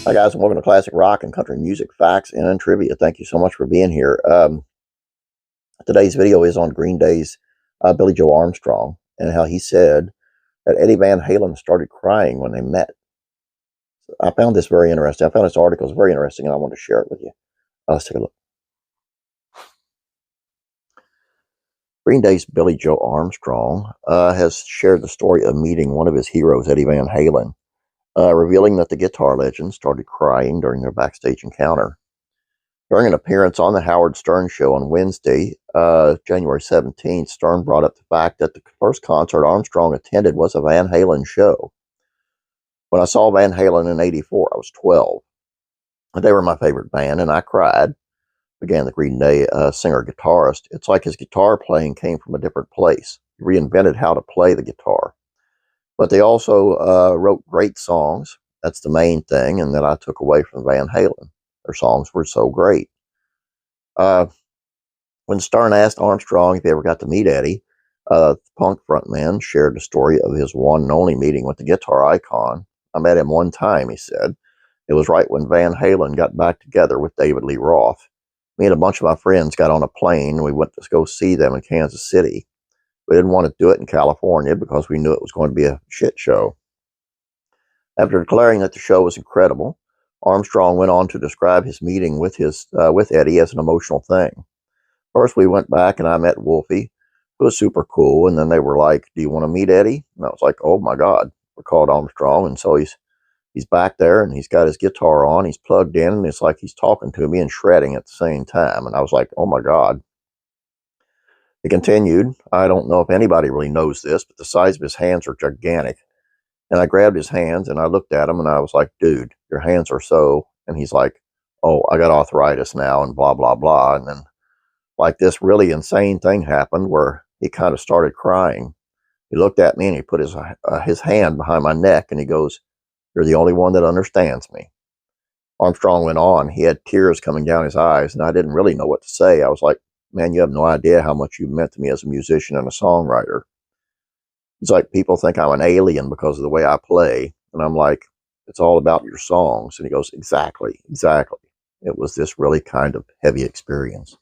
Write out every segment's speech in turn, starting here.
Hi, guys, and welcome to Classic Rock and Country Music Facts and Trivia. Thank you so much for being here. Today's video is on Green Day's Billie Joe Armstrong and how he said that Eddie Van Halen started crying when they met. I found this very interesting. I found this article is very interesting, and I want to share it with you. Let's take a look. Green Day's Billie Joe Armstrong has shared the story of meeting one of his heroes, Eddie Van Halen, revealing that the guitar legend started crying during their backstage encounter. During an appearance on the Howard Stern Show on Wednesday, January 17th, Stern brought up the fact that the first concert Armstrong attended was a Van Halen show. When I saw Van Halen in '84, I was 12. They were my favorite band, and I cried, began the Green Day singer-guitarist. It's like his guitar playing came from a different place. He reinvented how to play the guitar. But they also wrote great songs. That's the main thing, and that I took away from Van Halen. Their songs were so great. When Stern asked Armstrong if he ever got to meet Eddie, the punk frontman shared the story of his one and only meeting with the guitar icon. I met him one time, he said. It was right when Van Halen got back together with David Lee Roth. Me and a bunch of my friends got on a plane, and we went to go see them in Kansas City. We didn't want to do it in California because we knew it was going to be a shit show. After declaring that the show was incredible, Armstrong went on to describe his meeting with Eddie as an emotional thing. First, we went back and I met Wolfie, who was super cool. And then they were like, "Do you want to meet Eddie?" And I was like, "Oh my God!" We're called Armstrong, and so he's back there and he's got his guitar on, he's plugged in, and it's like he's talking to me and shredding at the same time. And I was like, "Oh my God!" He continued, "I don't know if anybody really knows this, but the size of his hands are gigantic." And I grabbed his hands and I looked at him and I was like, "Dude, your hands are so," and he's like, "Oh, I got arthritis now," and blah, blah, blah. And then like this really insane thing happened where he kind of started crying. He looked at me and he put his hand behind my neck and he goes, "You're the only one that understands me." Armstrong went on. He had tears coming down his eyes and I didn't really know what to say. I was like, "Man, you have no idea how much you meant to me as a musician and a songwriter." It's like people think I'm an alien because of the way I play. And I'm like, "It's all about your songs." And he goes, "Exactly, exactly." It was this really kind of heavy experience.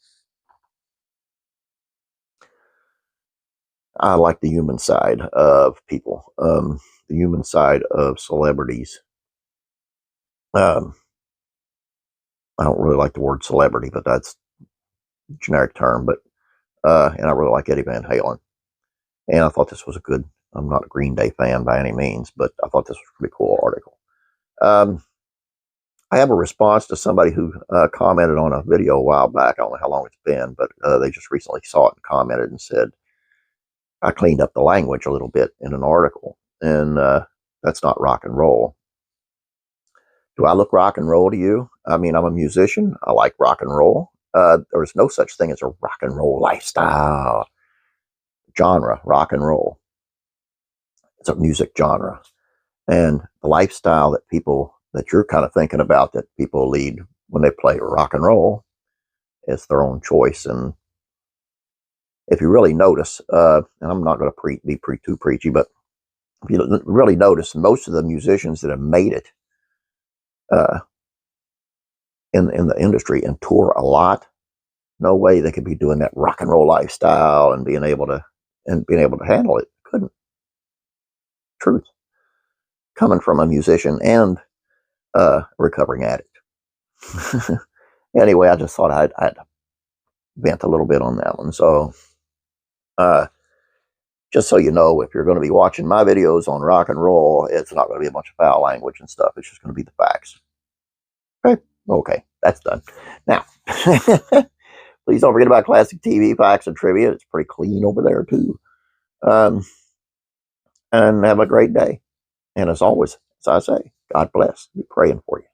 I like the human side of people, the human side of celebrities. Um, I don't really like the word celebrity, but that's a generic term. But and I really like Eddie Van Halen. And I thought this was a good. I'm not a Green Day fan by any means, but I thought this was a pretty cool article. Um, I have a response to somebody who commented on a video a while back. I don't know how long it's been, but they just recently saw it and commented and said, I cleaned up the language a little bit in an article, and that's not rock and roll. Do I look rock and roll to you? I mean, I'm a musician. I like rock and roll. There's no such thing as a rock and roll lifestyle genre, rock and roll. It's a music genre. And the lifestyle that you're kind of thinking about that people lead when they play rock and roll is their own choice. And if you really notice, and I'm not going to be too preachy, but if you really notice, most of the musicians that have made it uh, in the industry and tour a lot, no way they could be doing that rock and roll lifestyle and being able to handle it. Couldn't. Truth. Coming from a musician and recovering addict. Anyway, I just thought I'd vent a little bit on that one. So, just so you know, if you're going to be watching my videos on rock and roll, it's not going to be a bunch of foul language and stuff. It's just going to be the facts. Okay, that's done. Now, please don't forget about classic TV facts and trivia. It's pretty clean over there, too. And have a great day. And as always, as I say, God bless. Be praying for you.